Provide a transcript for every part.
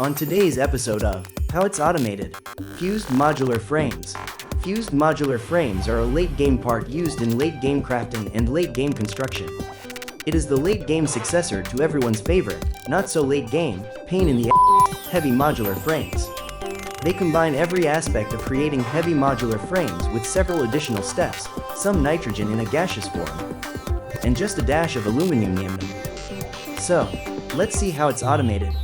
On today's episode of How It's Automated, Fused Modular Frames. Fused modular frames are a late-game part used in late-game crafting and late-game construction. It is the late-game successor to everyone's favorite, not-so-late-game, pain-in-the-ass, heavy modular frames. They combine every aspect of creating heavy modular frames with several additional steps, some nitrogen in a gaseous form, and just a dash of aluminum. So, let's see how it's automated.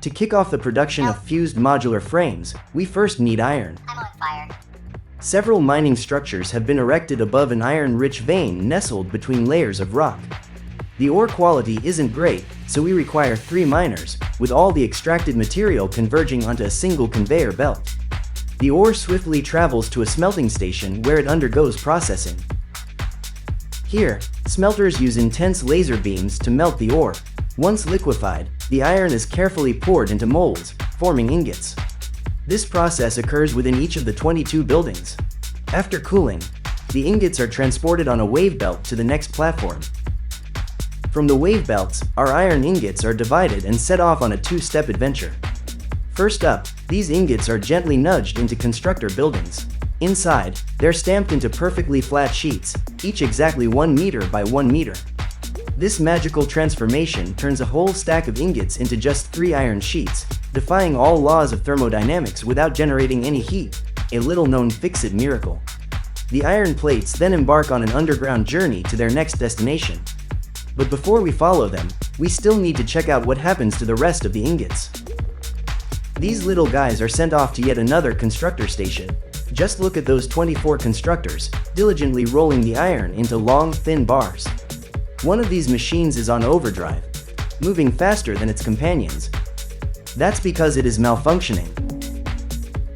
To kick off the production of fused modular frames, we first need iron. I'm on fire. Several mining structures have been erected above an iron-rich vein nestled between layers of rock. The ore quality isn't great, so we require 3 miners, with all the extracted material converging onto a single conveyor belt. The ore swiftly travels to a smelting station where it undergoes processing. Here, smelters use intense laser beams to melt the ore. Once liquefied, the iron is carefully poured into molds, forming ingots. This process occurs within each of the 22 buildings. After cooling, the ingots are transported on a wave belt to the next platform. From the wave belts, our iron ingots are divided and set off on a 2-step adventure. First up, these ingots are gently nudged into constructor buildings. Inside, they're stamped into perfectly flat sheets, each exactly 1 meter by 1 meter. This magical transformation turns a whole stack of ingots into just 3 iron sheets, defying all laws of thermodynamics without generating any heat, a little-known fix-it miracle. The iron plates then embark on an underground journey to their next destination. But before we follow them, we still need to check out what happens to the rest of the ingots. These little guys are sent off to yet another constructor station. Just look at those 24 constructors, diligently rolling the iron into long, thin bars. One of these machines is on overdrive, moving faster than its companions. That's because it is malfunctioning.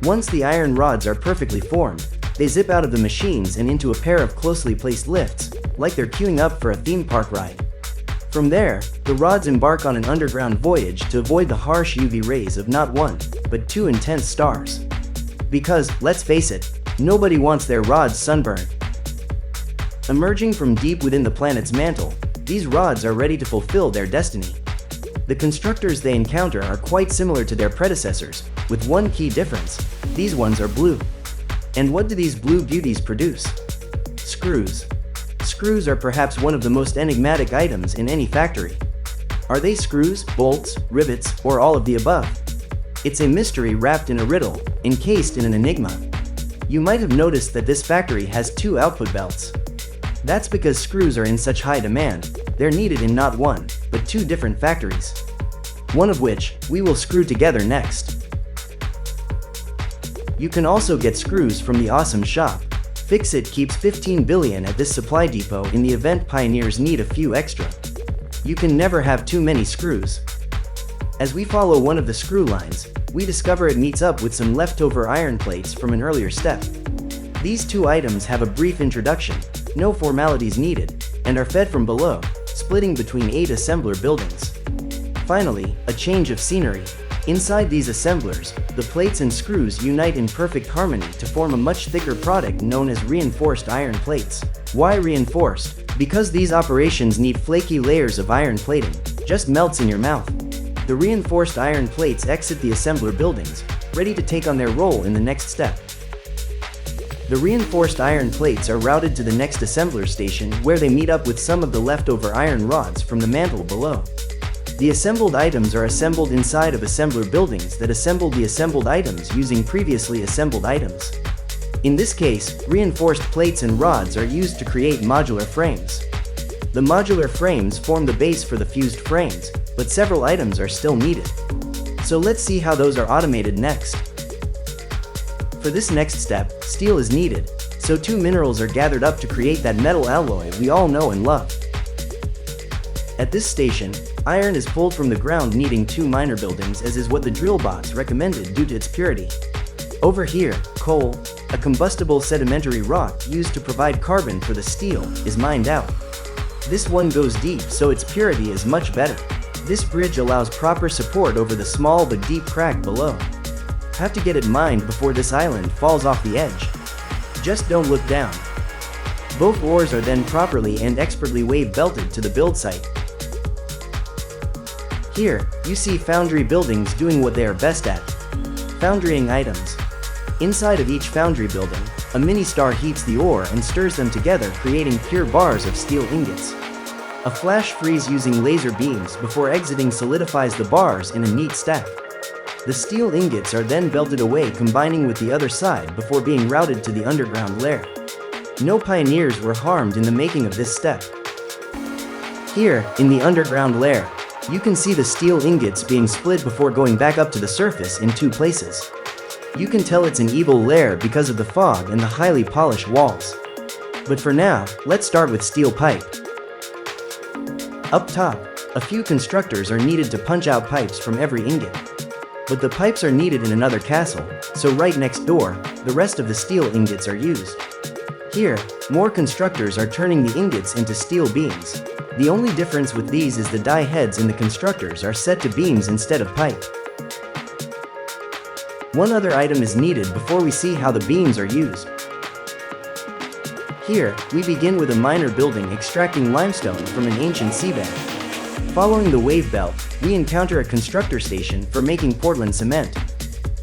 Once the iron rods are perfectly formed, they zip out of the machines and into a pair of closely placed lifts, like they're queuing up for a theme park ride. From there, the rods embark on an underground voyage to avoid the harsh UV rays of not 1, but 2 intense stars. Because, let's face it, nobody wants their rods sunburned. Emerging from deep within the planet's mantle, these rods are ready to fulfill their destiny. The constructors they encounter are quite similar to their predecessors, with one key difference: these ones are blue. And what do these blue beauties produce? Screws. Screws are perhaps one of the most enigmatic items in any factory. Are they screws, bolts, rivets, or all of the above? It's a mystery wrapped in a riddle, encased in an enigma. You might have noticed that this factory has 2 output belts. That's because screws are in such high demand. They're needed in not 1, but 2 different factories. One of which we will screw together next. You can also get screws from the awesome shop. Fix-It keeps 15 billion at this supply depot in the event pioneers need a few extra. You can never have too many screws. As we follow one of the screw lines, we discover it meets up with some leftover iron plates from an earlier step. These 2 items have a brief introduction, no formalities needed, and are fed from below, splitting between 8 assembler buildings. Finally, a change of scenery. Inside these assemblers, the plates and screws unite in perfect harmony to form a much thicker product known as reinforced iron plates. Why reinforced? Because these operations need flaky layers of iron plating, just melts in your mouth. The reinforced iron plates exit the assembler buildings, ready to take on their role in the next step. The reinforced iron plates are routed to the next assembler station where they meet up with some of the leftover iron rods from the mantle below. The assembled items are assembled inside of assembler buildings that assemble the assembled items using previously assembled items. In this case, reinforced plates and rods are used to create modular frames. The modular frames form the base for the fused frames, but several items are still needed. So let's see how those are automated next. For this next step, steel is needed, so 2 minerals are gathered up to create that metal alloy we all know and love. At this station, iron is pulled from the ground needing 2 miner buildings, as is what the drill box recommended due to its purity. Over here, coal, a combustible sedimentary rock used to provide carbon for the steel, is mined out. This one goes deep, so its purity is much better. This bridge allows proper support over the small but deep crack below. Have to get it mined before this island falls off the edge. Just don't look down. Both ores are then properly and expertly wave belted to the build site. Here, you see foundry buildings doing what they are best at: foundrying items. Inside of each foundry building, a mini-star heats the ore and stirs them together, creating pure bars of steel ingots. A flash freeze using laser beams before exiting solidifies the bars in a neat stack. The steel ingots are then belted away, combining with the other side before being routed to the underground lair. No pioneers were harmed in the making of this step. Here, in the underground lair, you can see the steel ingots being split before going back up to the surface in two places. You can tell it's an evil lair because of the fog and the highly polished walls. But for now, let's start with steel pipe. Up top, a few constructors are needed to punch out pipes from every ingot. But the pipes are needed in another castle, so right next door, the rest of the steel ingots are used. Here, more constructors are turning the ingots into steel beams. The only difference with these is the die heads in the constructors are set to beams instead of pipe. One other item is needed before we see how the beams are used. Here, we begin with a miner building extracting limestone from an ancient seabed. Following the wave belt, we encounter a constructor station for making Portland cement.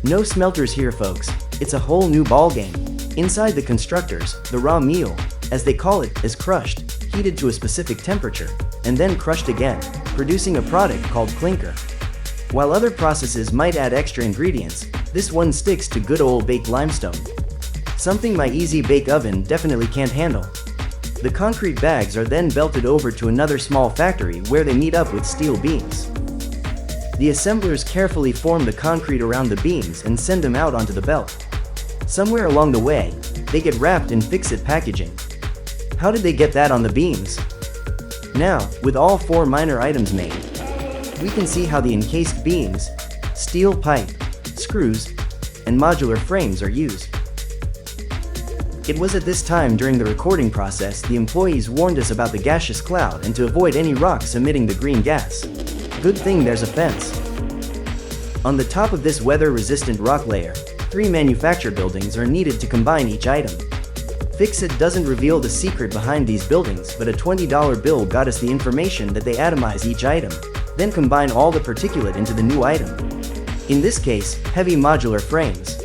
No smelters here, folks. It's a whole new ballgame. Inside the constructors, the raw meal, as they call it, is crushed, heated to a specific temperature, and then crushed again, producing a product called clinker. While other processes might add extra ingredients, this one sticks to good old baked limestone. Something my easy bake oven definitely can't handle. The concrete bags are then belted over to another small factory where they meet up with steel beams. The assemblers carefully form the concrete around the beams and send them out onto the belt. Somewhere along the way, they get wrapped in fix-it packaging. How did they get that on the beams? Now, with all four miner items made, we can see how the encased beams, steel pipe, screws, and modular frames are used. It was at this time during the recording process the employees warned us about the gaseous cloud and to avoid any rocks emitting the green gas. Good thing there's a fence. On the top of this weather-resistant rock layer, 3 manufacture buildings are needed to combine each item. Fix-It doesn't reveal the secret behind these buildings, but a $20 bill got us the information that they atomize each item, then combine all the particulate into the new item. In this case, heavy modular frames.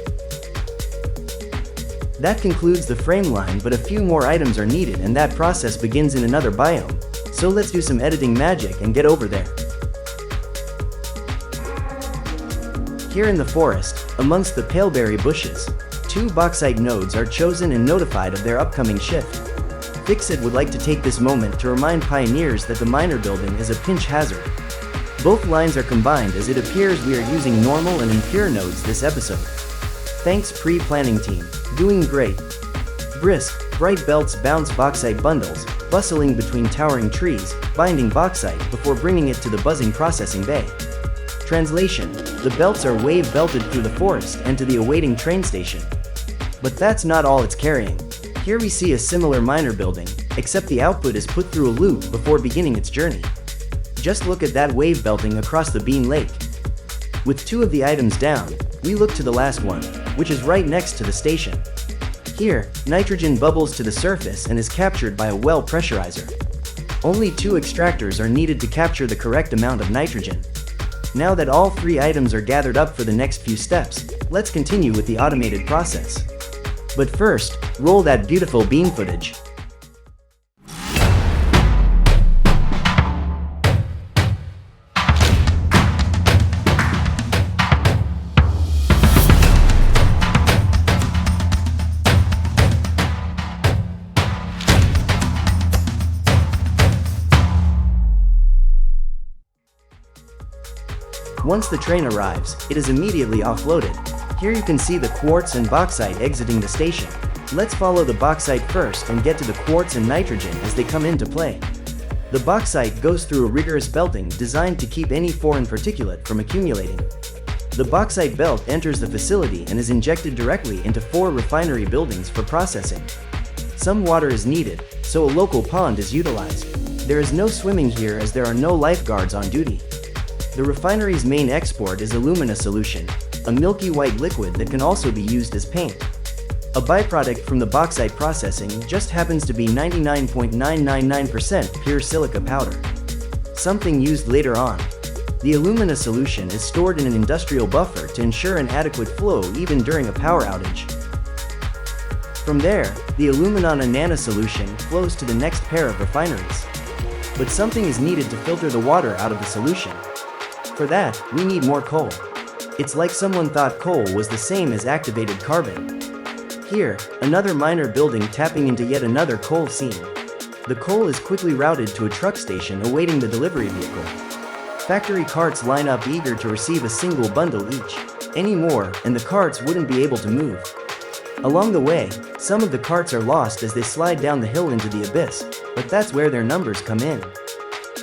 That concludes the frame line, but a few more items are needed and that process begins in another biome. So let's do some editing magic and get over there. Here in the forest, amongst the paleberry bushes, 2 bauxite nodes are chosen and notified of their upcoming shift. Fix-It would like to take this moment to remind pioneers that the miner building is a pinch hazard. Both lines are combined as it appears we are using normal and impure nodes this episode. Thanks pre-planning team, doing great. Brisk, bright belts bounce bauxite bundles, bustling between towering trees, binding bauxite before bringing it to the buzzing processing bay. Translation: the belts are wave belted through the forest and to the awaiting train station. But that's not all it's carrying. Here we see a similar miner building, except the output is put through a loop before beginning its journey. Just look at that wave belting across the Bean Lake. With 2 of the items down, we look to the last one, which is right next to the station. Here, nitrogen bubbles to the surface and is captured by a well pressurizer. Only 2 extractors are needed to capture the correct amount of nitrogen. Now that all 3 items are gathered up for the next few steps, let's continue with the automated process. But first, roll that beautiful beam footage. Once the train arrives, it is immediately offloaded. Here you can see the quartz and bauxite exiting the station. Let's follow the bauxite first and get to the quartz and nitrogen as they come into play. The bauxite goes through a rigorous belting designed to keep any foreign particulate from accumulating. The bauxite belt enters the facility and is injected directly into 4 refinery buildings for processing. Some water is needed, so a local pond is utilized. There is no swimming here as there are no lifeguards on duty. The refinery's main export is alumina solution, a milky white liquid that can also be used as paint. A byproduct from the bauxite processing just happens to be 99.999% pure silica powder. Something used later on. The alumina solution is stored in an industrial buffer to ensure an adequate flow even during a power outage. From there, the alumina solution flows to the next pair of refineries. But something is needed to filter the water out of the solution. For that, we need more coal. It's like someone thought coal was the same as activated carbon. Here, another miner building tapping into yet another coal seam. The coal is quickly routed to a truck station awaiting the delivery vehicle. Factory carts line up eager to receive a single bundle each. Any more, and the carts wouldn't be able to move. Along the way, some of the carts are lost as they slide down the hill into the abyss, but that's where their numbers come in.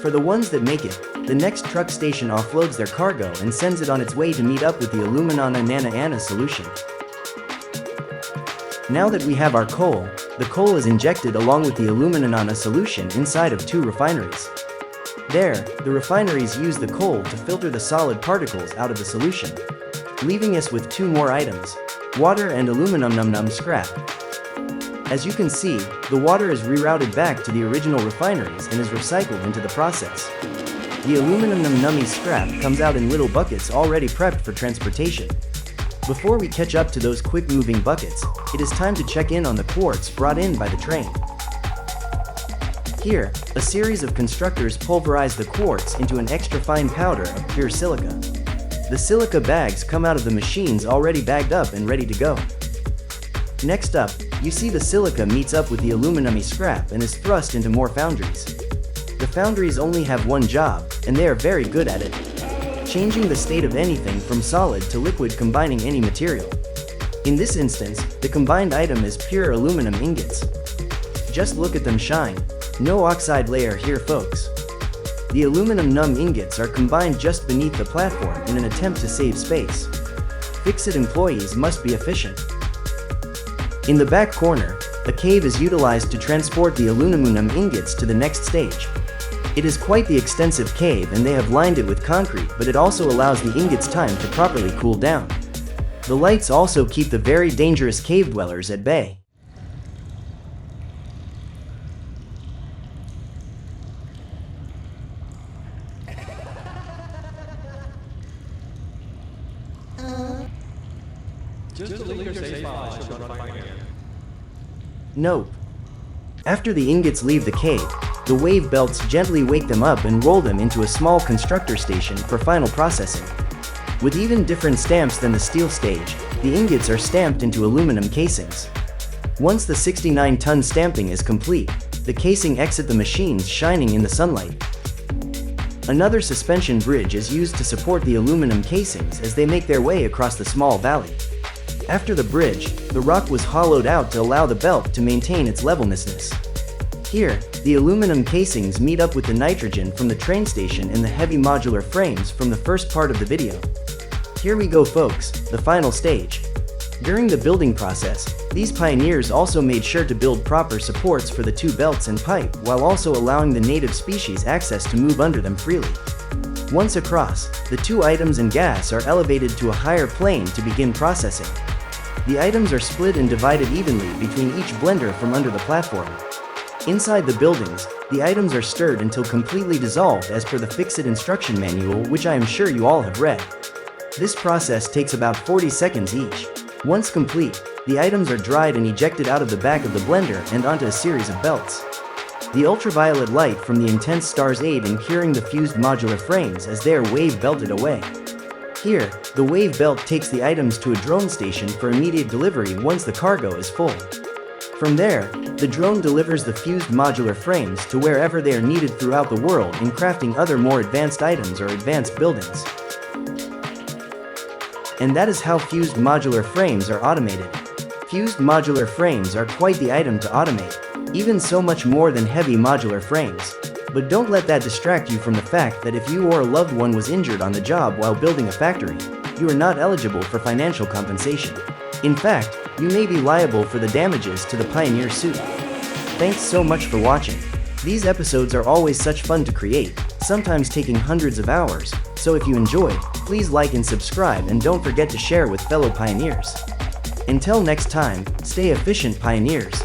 For the ones that make it, the next truck station offloads their cargo and sends it on its way to meet up with the alumina solution. Now that we have our coal, the coal is injected along with the alumina solution inside of 2 refineries. There, the refineries use the coal to filter the solid particles out of the solution, leaving us with 2 more items: water and aluminum scrap. As you can see, the water is rerouted back to the original refineries and is recycled into the process. The aluminum scrap comes out in little buckets already prepped for transportation. Before we catch up to those quick-moving buckets, it is time to check in on the quartz brought in by the train. Here, a series of constructors pulverize the quartz into an extra-fine powder of pure silica. The silica bags come out of the machines already bagged up and ready to go. Next up, you see the silica meets up with the aluminum scrap and is thrust into more foundries. The foundries only have one job, and they are very good at it: changing the state of anything from solid to liquid, combining any material. In this instance, the combined item is pure aluminum ingots. Just look at them shine. No oxide layer here, folks. The aluminum ingots are combined just beneath the platform in an attempt to save space. Fix-It employees must be efficient. In the back corner, a cave is utilized to transport the aluminum ingots to the next stage. It is quite the extensive cave, and they have lined it with concrete, but it also allows the ingots time to properly cool down. The lights also keep the very dangerous cave dwellers at bay. Just delete your save file, it should run fine again. Nope. After the ingots leave the cave, the wave belts gently wake them up and roll them into a small constructor station for final processing. With even different stamps than the steel stage, the ingots are stamped into aluminum casings. Once the 69-ton stamping is complete, the casing exit the machines shining in the sunlight. Another suspension bridge is used to support the aluminum casings as they make their way across the small valley. After the bridge, the rock was hollowed out to allow the belt to maintain its levelness. Here, the aluminum casings meet up with the nitrogen from the train station and the heavy modular frames from the first part of the video. Here we go, folks, the final stage. During the building process, these pioneers also made sure to build proper supports for the 2 belts and pipe, while also allowing the native species access to move under them freely. Once across, the 2 items and gas are elevated to a higher plane to begin processing. The items are split and divided evenly between each blender from under the platform. Inside the buildings, the items are stirred until completely dissolved as per the Fix-It instruction manual, which I am sure you all have read. This process takes about 40 seconds each. Once complete, the items are dried and ejected out of the back of the blender and onto a series of belts. The ultraviolet light from the intense stars aid in curing the fused modular frames as they are wave belted away. Here, the wave belt takes the items to a drone station for immediate delivery once the cargo is full. From there, the drone delivers the fused modular frames to wherever they are needed throughout the world in crafting other more advanced items or advanced buildings. And that is how fused modular frames are automated. Fused modular frames are quite the item to automate, even so much more than heavy modular frames. But don't let that distract you from the fact that if you or a loved one was injured on the job while building a factory, you are not eligible for financial compensation. In fact, you may be liable for the damages to the Pioneer suit. Thanks so much for watching. These episodes are always such fun to create, sometimes taking hundreds of hours, so if you enjoy, please like and subscribe, and don't forget to share with fellow pioneers. Until next time, stay efficient, pioneers.